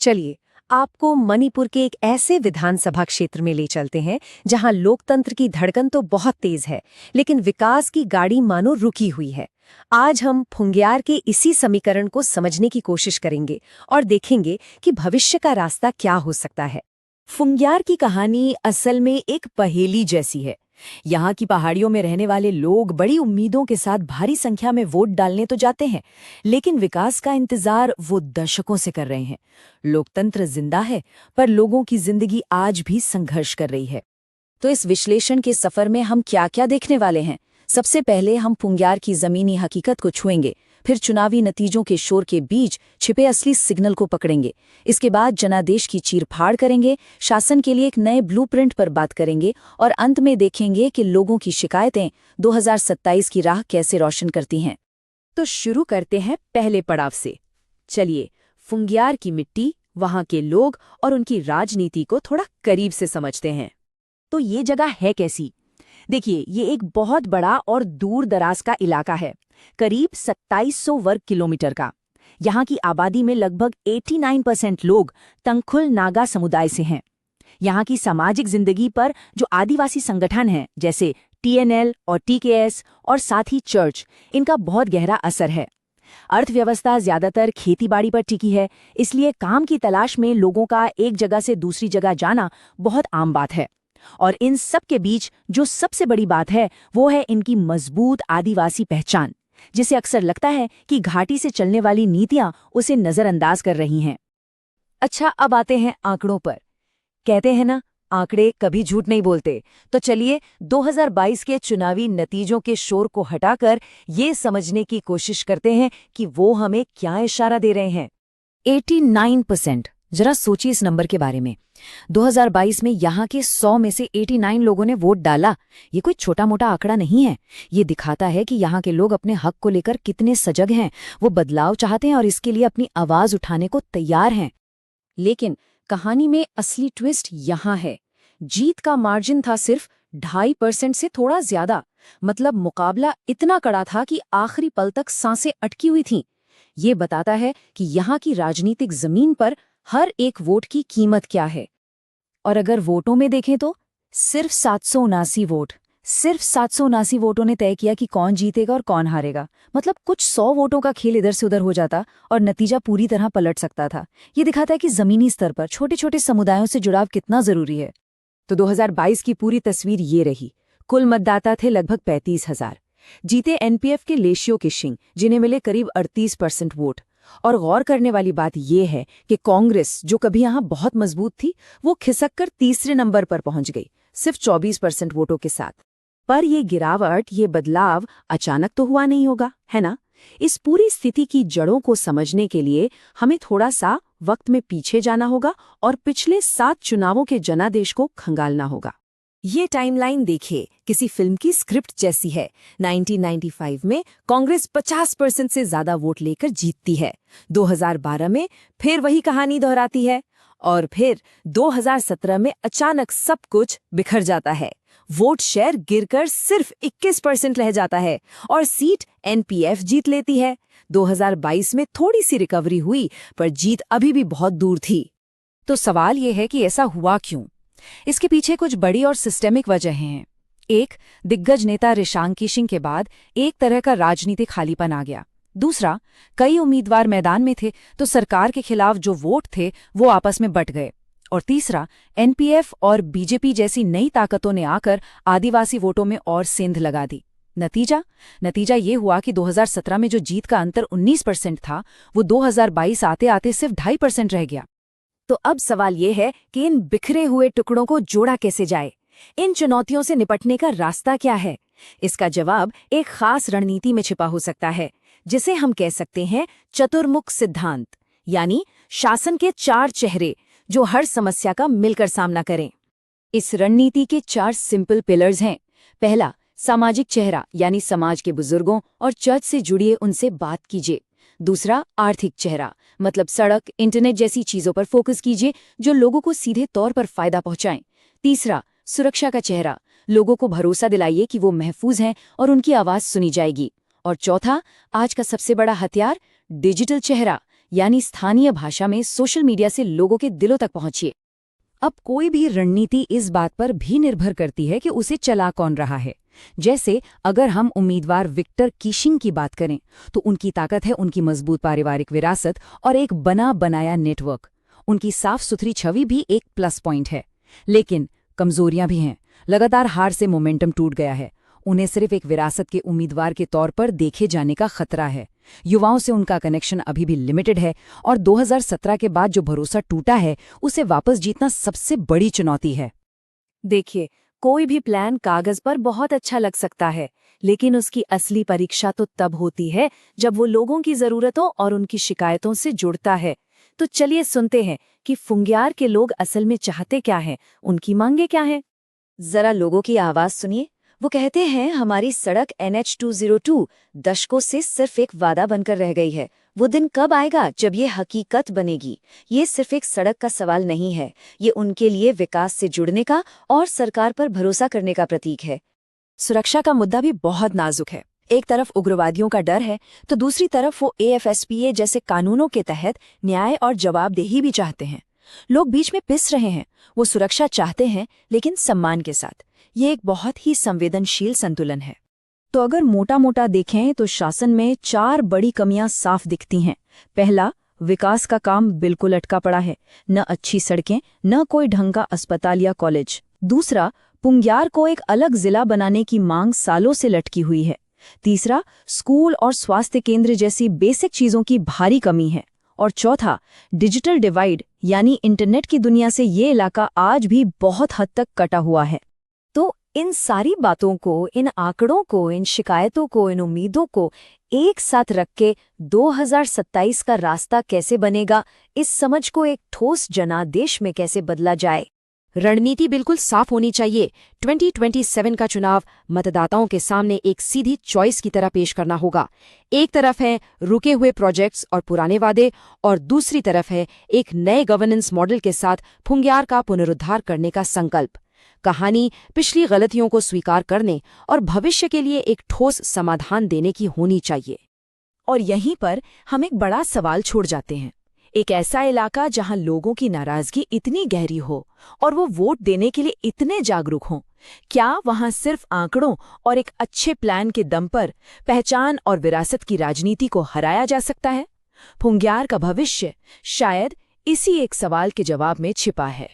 चलिए, आपको मणिपुर के एक ऐसे विधानसभा क्षेत्र में ले चलते हैं जहां लोकतंत्र की धड़कन तो बहुत तेज है, लेकिन विकास की गाड़ी मानो रुकी हुई है। आज हम फुंग्यार के इसी समीकरण को समझने की कोशिश करेंगे और देखेंगे कि भविष्य का रास्ता क्या हो सकता है। फुंग्यार की कहानी असल में एक पहेली जैसी है। यहाँ की पहाड़ियों में रहने वाले लोग बड़ी उम्मीदों के साथ भारी संख्या में वोट डालने तो जाते हैं, लेकिन विकास का इंतजार वो दशकों से कर रहे हैं। लोकतंत्र जिंदा है, पर लोगों की जिंदगी आज भी संघर्ष कर रही है। तो इस विश्लेषण के सफर में हम क्या क्या देखने वाले हैं? सबसे पहले हम फुंग्यार की जमीनी हकीकत को छुएंगे, फिर चुनावी नतीजों के शोर के बीच छिपे असली सिग्नल को पकड़ेंगे। इसके बाद जनादेश की चीरफाड़ करेंगे, शासन के लिए एक नए ब्लूप्रिंट पर बात करेंगे और अंत में देखेंगे कि लोगों की शिकायतें 2027 की राह कैसे रोशन करती हैं। तो शुरू करते हैं पहले पड़ाव से। चलिए, फुंग्यार की मिट्टी, वहाँ के लोग और उनकी राजनीति को थोड़ा करीब से समझते हैं। तो ये जगह है कैसी? देखिए, ये एक बहुत बड़ा और दूर दराज का इलाका है, करीब 2700 वर्ग किलोमीटर का। यहाँ की आबादी में लगभग 89% लोग तंगखुल नागा समुदाय से हैं। यहाँ की सामाजिक जिंदगी पर जो आदिवासी संगठन हैं, जैसे TNL और TKS और साथ ही चर्च, इनका बहुत गहरा असर है। अर्थव्यवस्था ज्यादातर खेतीबाड़ी पर टिकी है, इसलिए काम की तलाश में लोगों का एक जगह से दूसरी जगह जाना बहुत आम बात है। और इन सब के बीच जो सबसे बड़ी बात है, वो है इनकी मजबूत आदिवासी पहचान, जिसे अक्सर लगता है कि घाटी से चलने वाली नीतियां उसे नजरअंदाज कर रही हैं। अच्छा, अब आते हैं आंकड़ों पर। कहते हैं ना, आंकड़े कभी झूठ नहीं बोलते। तो चलिए 2022 के चुनावी नतीजों के शोर को हटाकर ये समझने की कोशिश करते हैं कि वो हमें क्या इशारा दे रहे हैं। 89%। जरा सोचिए इस नंबर के बारे में। 2022 में यहाँ के 100 में से 89 लोगों ने वोट डाला। ये कोई छोटा मोटा आंकड़ा नहीं है। ये दिखाता है कि यहाँ के लोग अपने हक को लेकर कितने सजग हैं, वो बदलाव चाहते हैं और इसके लिए अपनी आवाज उठाने को तैयार हैं। लेकिन कहानी में असली ट्विस्ट यहाँ है। जीत का मार्जिन था सिर्फ 2.5% से थोड़ा ज्यादा। मतलब मुकाबला इतना कड़ा था कि आखिरी पल तक सांसें अटकी हुई थीं। ये बताता है कि यहाँ की राजनीतिक जमीन पर हर एक वोट की कीमत क्या है। और अगर वोटों में देखें तो सिर्फ 779 वोट, सिर्फ 779 वोटों ने तय किया कि कौन जीतेगा और कौन हारेगा। मतलब कुछ 100 वोटों का खेल इधर से उधर हो जाता और नतीजा पूरी तरह पलट सकता था। ये दिखाता है कि जमीनी स्तर पर छोटे छोटे समुदायों से जुड़ाव कितना जरूरी है। तो 2022 की पूरी तस्वीर ये रही। कुल मतदाता थे लगभग 35,000। जीते NPF के लेशियो किशिंग, जिन्हें मिले करीब 38% वोट। और गौर करने वाली बात यह है कि कांग्रेस, जो कभी यहाँ बहुत मजबूत थी, वो खिसककर तीसरे नंबर पर पहुंच गई, सिर्फ 24% वोटों के साथ। पर ये गिरावट, ये बदलाव अचानक तो हुआ नहीं होगा, है ना? इस पूरी स्थिति की जड़ों को समझने के लिए हमें थोड़ा सा वक्त में पीछे जाना होगा और पिछले 7 चुनावों के जनादेश को खंगालना होगा। ये टाइमलाइन देखिए, किसी फिल्म की स्क्रिप्ट जैसी है। 1995 में कांग्रेस 50% से ज्यादा वोट लेकर जीतती है। 2012 में फिर वही कहानी दोहराती है और फिर 2017 में अचानक सब कुछ बिखर जाता है। वोट शेयर गिरकर सिर्फ 21% रह जाता है और सीट NPF जीत लेती है। 2022 में थोड़ी सी रिकवरी हुई, पर जीत अभी भी बहुत दूर थी। तो सवाल ये है कि ऐसा हुआ क्यों? इसके पीछे कुछ बड़ी और सिस्टेमिक वजहें हैं। एक, दिग्गज नेता रिशांग किशिंग के बाद एक तरह का राजनीतिक खालीपन आ गया। दूसरा, कई उम्मीदवार मैदान में थे तो सरकार के खिलाफ जो वोट थे वो आपस में बंट गए। और तीसरा, NPF और BJP जैसी नई ताकतों ने आकर आदिवासी वोटों में और सेंध लगा दी। नतीजा ये हुआ कि 2017 में जो जीत का अंतर 19% था, वो 2022 आते आते सिर्फ 2.5% रह गया। तो अब सवाल ये है कि इन बिखरे हुए टुकड़ों को जोड़ा कैसे जाए? इन चुनौतियों से निपटने का रास्ता क्या है? इसका जवाब एक खास रणनीति में छिपा हो सकता है, जिसे हम कह सकते हैं चतुर्मुख सिद्धांत, यानी शासन के 4 चेहरे जो हर समस्या का मिलकर सामना करें। इस रणनीति के 4 सिंपल पिलर्स हैं। पहला, सामाजिक चेहरा, यानी समाज के बुजुर्गों और चर्च से जुड़िए, उनसे बात कीजिए। दूसरा, आर्थिक चेहरा, मतलब सड़क, इंटरनेट जैसी चीजों पर फोकस कीजिए जो लोगों को सीधे तौर पर फायदा पहुंचाएं। तीसरा, सुरक्षा का चेहरा, लोगों को भरोसा दिलाइए कि वो महफूज हैं और उनकी आवाज सुनी जाएगी। और चौथा, आज का सबसे बड़ा हथियार, डिजिटल चेहरा, यानी स्थानीय भाषा में सोशल मीडिया से लोगों के दिलों तक पहुंचिए। अब कोई भी रणनीति इस बात पर भी निर्भर करती है कि उसे चला कौन रहा है। जैसे अगर हम उम्मीदवार विक्टर कीशिंग की बात करें तो उनकी ताकत है उनकी मजबूत पारिवारिक विरासत और एक बना बनाया नेटवर्क। उनकी साफ सुथरी छवि भी एक प्लस पॉइंट है, लेकिन कमजोरियां भी हैं। लगातार हार से मोमेंटम टूट गया है। उन्हें सिर्फ एक विरासत के उम्मीदवार के तौर पर देखे जाने का खतरा है। युवाओं से उनका कनेक्शन अभी भी लिमिटेड है और 2017 के बाद जो भरोसा टूटा है उसे वापस जीतना सबसे बड़ी चुनौती है। देखिए, कोई भी प्लान कागज पर बहुत अच्छा लग सकता है, लेकिन उसकी असली परीक्षा तो तब होती है जब वो लोगों की जरूरतों और उनकी शिकायतों से जुड़ता है। तो चलिए सुनते हैं कि फुंग्यार के लोग असल में चाहते क्या हैं, उनकी मांगे क्या हैं। जरा लोगों की आवाज सुनिए। वो कहते हैं हमारी सड़क NH 202 दशकों से सिर्फ एक वादा बनकर रह गई है। वो दिन कब आएगा जब ये हकीकत बनेगी? ये सिर्फ एक सड़क का सवाल नहीं है, ये उनके लिए विकास से जुड़ने का और सरकार पर भरोसा करने का प्रतीक है। सुरक्षा का मुद्दा भी बहुत नाजुक है। एक तरफ उग्रवादियों का डर है तो दूसरी तरफ वो AFSPA जैसे कानूनों के तहत न्याय और जवाबदेही भी चाहते हैं। लोग बीच में पिस रहे हैं। वो सुरक्षा चाहते हैं लेकिन सम्मान के साथ। ये एक बहुत ही संवेदनशील संतुलन है। तो अगर मोटा मोटा देखें तो शासन में 4 बड़ी कमियां साफ दिखती हैं। पहला, विकास का काम बिल्कुल अटका पड़ा है। न अच्छी सड़कें, न कोई ढंग का अस्पताल या कॉलेज। दूसरा, पुंग्यार को एक अलग जिला बनाने की मांग सालों से लटकी हुई है। तीसरा, स्कूल और स्वास्थ्य केंद्र जैसी बेसिक चीजों की भारी कमी है। और चौथा, डिजिटल डिवाइड यानी इंटरनेट की दुनिया से ये इलाका आज भी बहुत हद तक कटा हुआ है। तो इन सारी बातों को, इन आंकड़ों को, इन शिकायतों को, इन उम्मीदों को एक साथ रख के 2027 का रास्ता कैसे बनेगा, इस समझ को एक ठोस जनादेश में कैसे बदला जाए। रणनीति बिल्कुल साफ होनी चाहिए। 2027 का चुनाव मतदाताओं के सामने एक सीधी चॉइस की तरह पेश करना होगा। एक तरफ है रुके हुए प्रोजेक्ट्स और पुराने वादे, और दूसरी तरफ है एक नए गवर्नेंस मॉडल के साथ फुंग्यार का पुनरुद्धार करने का संकल्प। कहानी पिछली गलतियों को स्वीकार करने और भविष्य के लिए एक ठोस समाधान देने की होनी चाहिए। और यहीं पर हम एक बड़ा सवाल छोड़ जाते हैं। एक ऐसा इलाका जहां लोगों की नाराजगी इतनी गहरी हो और वो वोट देने के लिए इतने जागरूक हों, क्या वहां सिर्फ आंकड़ों और एक अच्छे प्लान के दम पर पहचान और विरासत की राजनीति को हराया जा सकता है? फुंग्यार का भविष्य शायद इसी एक सवाल के जवाब में छिपा है।